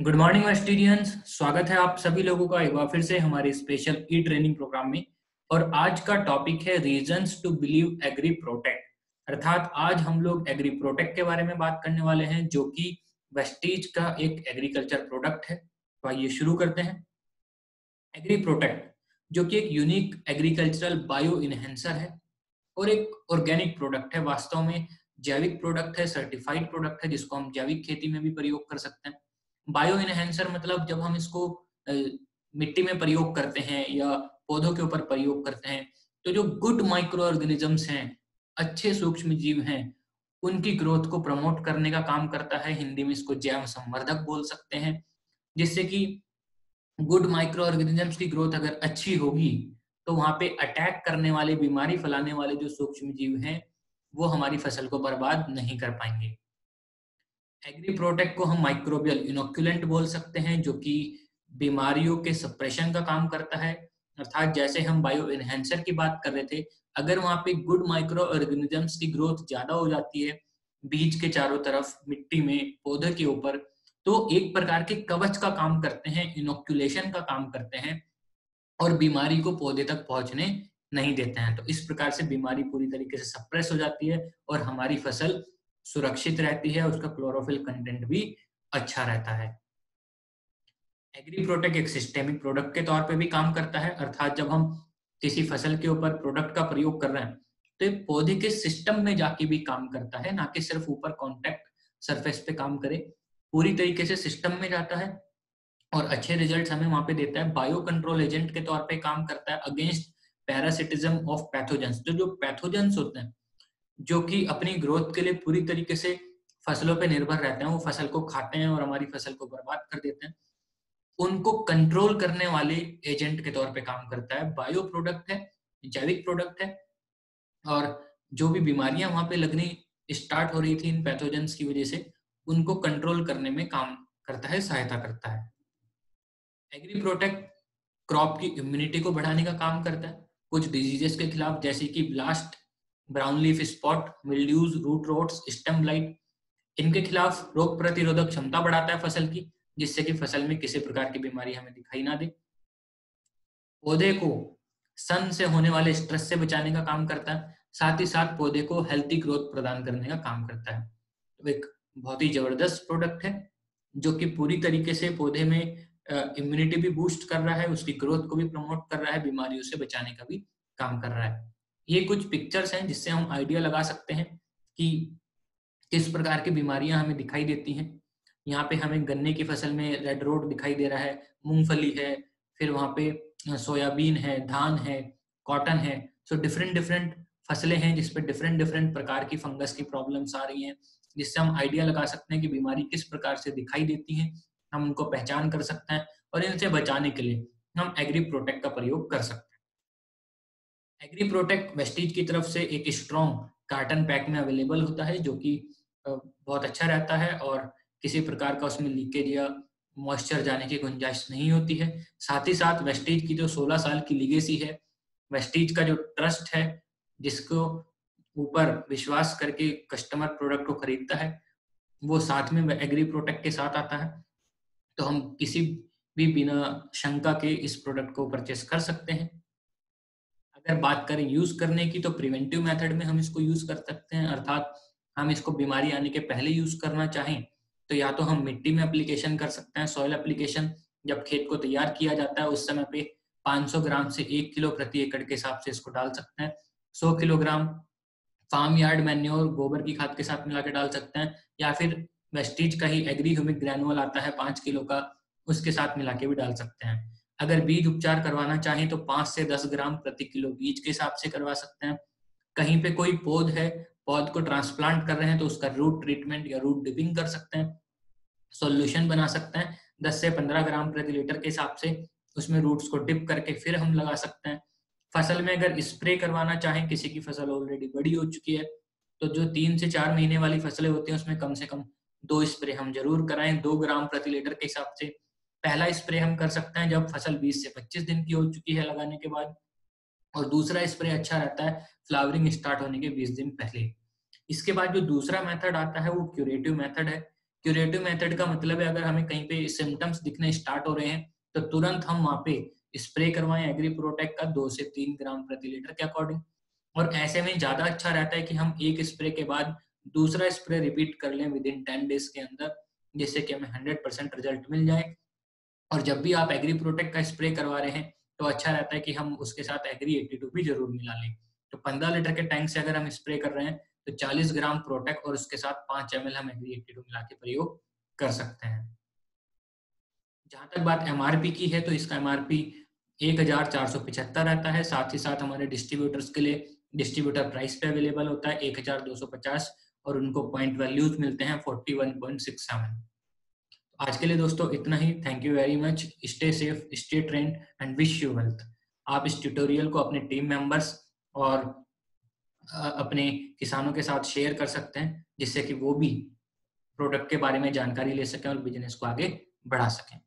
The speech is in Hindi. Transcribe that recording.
Good morning वेस्टीरियंस। स्वागत है आप सभी लोगों का एक बार फिर से हमारे स्पेशल ई ट्रेनिंग प्रोग्राम में। और आज का टॉपिक है reasons to believe agree protect. अर्थात आज हम लोग एग्री प्रोटेक्ट के बारे में बात करने वाले हैं, जो कि वेस्टीज का एक एग्रीकल्चर प्रोडक्ट है। तो आइए शुरू करते हैं। एग्री प्रोटेक्ट जो कि एक यूनिक एग्रीकल्चरल बायो इनहेंसर है और एक ऑर्गेनिक प्रोडक्ट है। वास्तव में जैविक प्रोडक्ट है, सर्टिफाइड प्रोडक्ट है, जिसको हम जैविक खेती में भी प्रयोग कर सकते हैं। बायो इनहेंसर मतलब जब हम इसको मिट्टी में प्रयोग करते हैं या पौधों के ऊपर प्रयोग करते हैं, तो जो गुड माइक्रो ऑर्गेनिजम्स हैं, अच्छे सूक्ष्म जीव हैं, उनकी ग्रोथ को प्रमोट करने का काम करता है। हिंदी में इसको जैव संवर्धक बोल सकते हैं। जिससे कि गुड माइक्रो ऑर्गेनिजम्स की ग्रोथ अगर अच्छी होगी तो वहां पे अटैक करने वाले, बीमारी फैलाने वाले जो सूक्ष्म जीव हैं, वो हमारी फसल को बर्बाद नहीं कर पाएंगे। एग्री प्रोटेक्ट को हम माइक्रोबियल इनोक्युलेंट बोल सकते हैं, जो कि बीमारियों के सप्रेशन का काम करता है। अर्थात जैसे हम बायो एनहेंसर की बात कर रहे थे, अगर वहां पे गुड माइक्रो ऑर्गेनिजम्स की ग्रोथ ज्यादा हो जाती है बीज के चारों तरफ, मिट्टी में, पौधे के ऊपर, तो एक प्रकार के कवच का काम करते हैं, इनोक्युलेशन का काम करते हैं और बीमारी को पौधे तक पहुंचने नहीं देते हैं। तो इस प्रकार से बीमारी पूरी तरीके से सप्रेस हो जाती है और हमारी फसल सुरक्षित रहती है, उसका क्लोरोफिल कंटेंट भी अच्छा रहता है। एग्री प्रोटेक्ट एक सिस्टेमिक प्रोडक्ट के तौर पे भी काम करता है। अर्थात जब हम किसी फसल के ऊपर प्रोडक्ट का प्रयोग कर रहे हैं तो एक पौधे के सिस्टम में जाके भी काम करता है, ना कि सिर्फ ऊपर कॉन्टेक्ट सरफेस पे काम करे, पूरी तरीके से सिस्टम में जाता है और अच्छे रिजल्ट हमें वहां पे देता है। बायो कंट्रोल एजेंट के तौर पे काम करता है अगेंस्ट पैरासिटिज्म ऑफ पैथोजेंस। जो पैथोजेंस होते हैं, जो कि अपनी ग्रोथ के लिए पूरी तरीके से फसलों पे निर्भर रहते हैं, वो फसल को खाते हैं और हमारी फसल को बर्बाद कर देते हैं, उनको कंट्रोल करने वाले एजेंट के तौर पे काम करता है। बायो प्रोडक्ट है, जैविक प्रोडक्ट है, और जो भी बीमारियां वहां पे लगनी स्टार्ट हो रही थी इन पैथोजेंस की वजह से, उनको कंट्रोल करने में काम करता है, सहायता करता है। एग्री प्रोटेक्ट क्रॉप की इम्यूनिटी को बढ़ाने का काम करता है कुछ डिजीजेस के खिलाफ, जैसे कि blast, brown leaf spot, mildews, root rots, stem blight. इनके खिलाफ रोग प्रतिरोधक क्षमता बढ़ाता है फसल की, जिससे कि फसल में किसी प्रकार की बीमारी हमें दिखाई ना दे। पौधे को सन से होने वाले स्ट्रेस से बचाने का काम करता है, साथ ही साथ पौधे को हेल्थी ग्रोथ प्रदान करने का काम करता है। तो एक बहुत ही जबरदस्त प्रोडक्ट है, जो कि पूरी तरीके से पौधे में इम्यूनिटी भी बूस्ट कर रहा है, उसकी ग्रोथ को भी प्रमोट कर रहा है, बीमारियों से बचाने का भी काम कर रहा है। ये कुछ पिक्चर्स हैं जिससे हम आइडिया लगा सकते हैं कि किस प्रकार की बीमारियां हमें दिखाई देती हैं। यहाँ पे हमें गन्ने की फसल में रेड रोड दिखाई दे रहा है, मूंगफली है, फिर वहाँ पे सोयाबीन है, धान है, कॉटन है। सो डिफरेंट डिफरेंट फसलें हैं जिसपे डिफरेंट डिफरेंट प्रकार की फंगस की प्रॉब्लम्स आ रही हैं, जिससे हम आइडिया लगा सकते हैं कि बीमारी किस प्रकार से दिखाई देती है, हम उनको पहचान कर सकते हैं और इनसे बचाने के लिए हम एग्री प्रोटेक्ट का प्रयोग कर सकते हैं। एग्री प्रोटेक्ट वेस्टीज की तरफ से एक स्ट्रॉन्ग कार्टन पैक में अवेलेबल होता है, जो कि बहुत अच्छा रहता है और किसी प्रकार का उसमें लीकेज या मॉइस्चर जाने की गुंजाइश नहीं होती है। साथ ही साथ वेस्टीज की जो 16 साल की लीगेसी है, वेस्टीज का जो ट्रस्ट है, जिसको ऊपर विश्वास करके कस्टमर प्रोडक्ट को खरीदता है, वो साथ में एग्री प्रोटेक्ट के साथ आता है। तो हम किसी भी बिना शंका के इस प्रोडक्ट को परचेस कर सकते हैं। अगर बात करें यूज करने की, तो प्रिवेंटिव मेथड में हम इसको यूज कर सकते हैं। अर्थात हम इसको बीमारी आने के पहले यूज करना चाहें तो या तो हम मिट्टी में एप्लीकेशन कर सकते हैं, सॉइल एप्लीकेशन। जब खेत को तैयार किया जाता है उस समय पे 500 ग्राम से 1 किलो प्रति एकड़ के हिसाब से इसको डाल सकते हैं। 100 किलोग्राम फार्म यार्ड मैन्योर, गोबर की खाद के साथ मिला के डाल सकते हैं, या फिर वेस्टीज का ही एग्री ह्यूमिक ग्रैनुअल आता है 5 किलो का, उसके साथ मिला के भी डाल सकते हैं। अगर बीज उपचार करवाना चाहें तो 5 से 10 ग्राम प्रति किलो बीज के हिसाब से करवा सकते हैं। कहीं पे कोई पौध है, पौध को ट्रांसप्लांट कर रहे हैं, तो उसका रूट ट्रीटमेंट या रूट डिपिंग कर सकते हैं, सॉल्यूशन बना सकते हैं 10 से 15 ग्राम प्रति लीटर के हिसाब से, उसमें रूट्स को डिप करके फिर हम लगा सकते हैं। फसल में अगर स्प्रे करवाना चाहें, किसी की फसल ऑलरेडी बड़ी हो चुकी है, तो जो 3 से 4 महीने वाली फसलें होती हैं उसमें कम से कम 2 स्प्रे हम जरूर कराएं, 2 ग्राम प्रति लीटर के हिसाब से। पहला स्प्रे हम कर सकते हैं जब फसल 20 से 25 दिन की हो चुकी है लगाने के बाद, और दूसरा स्प्रे अच्छा रहता है फ्लावरिंग स्टार्ट होने के 20 दिन पहले। इसके बाद जो दूसरा मेथड आता है वो क्यूरेटिव मेथड है, क्यूरेटिव मेथड का मतलब है अगर हमें कहीं पे सिम्टम्स दिखने स्टार्ट हो रहे हैं तो तुरंत हम वहाँ पे स्प्रे करवाएं एग्री प्रोटेक्ट का 2 से 3 ग्राम प्रति लीटर के अकॉर्डिंग। और ऐसे में ज्यादा अच्छा रहता है कि हम एक स्प्रे के बाद दूसरा स्प्रे रिपीट कर लें विद इन 10 डेज के अंदर, जिससे कि हमें 100% रिजल्ट मिल जाए। और जब भी आप एग्री प्रोटेक्ट का स्प्रे करवा रहे हैं तो अच्छा रहता है कि हम उसके साथ एग्री 82 भी जरूर मिला लें। तो 15 लीटर के टैंक से अगर हम स्प्रे कर रहे हैं तो 40 ग्राम प्रोटेक्ट और उसके साथ 5 ml हम एग्री 82 मिला के प्रयोग कर सकते हैं। जहां तक बात एमआरपी की है तो इसका एमआरपी 1475 रहता है। साथ ही साथ हमारे डिस्ट्रीब्यूटर्स के लिए डिस्ट्रीब्यूटर प्राइस पे अवेलेबल होता है 1250 और उनको पॉइंट वैल्यूज मिलते हैं 41.67। आज के लिए दोस्तों इतना ही। Thank you very much. Stay safe, stay trained and wish you health. आप इस ट्यूटोरियल को अपने टीम मेंबर्स और अपने किसानों के साथ शेयर कर सकते हैं, जिससे कि वो भी प्रोडक्ट के बारे में जानकारी ले सकें और बिजनेस को आगे बढ़ा सकें।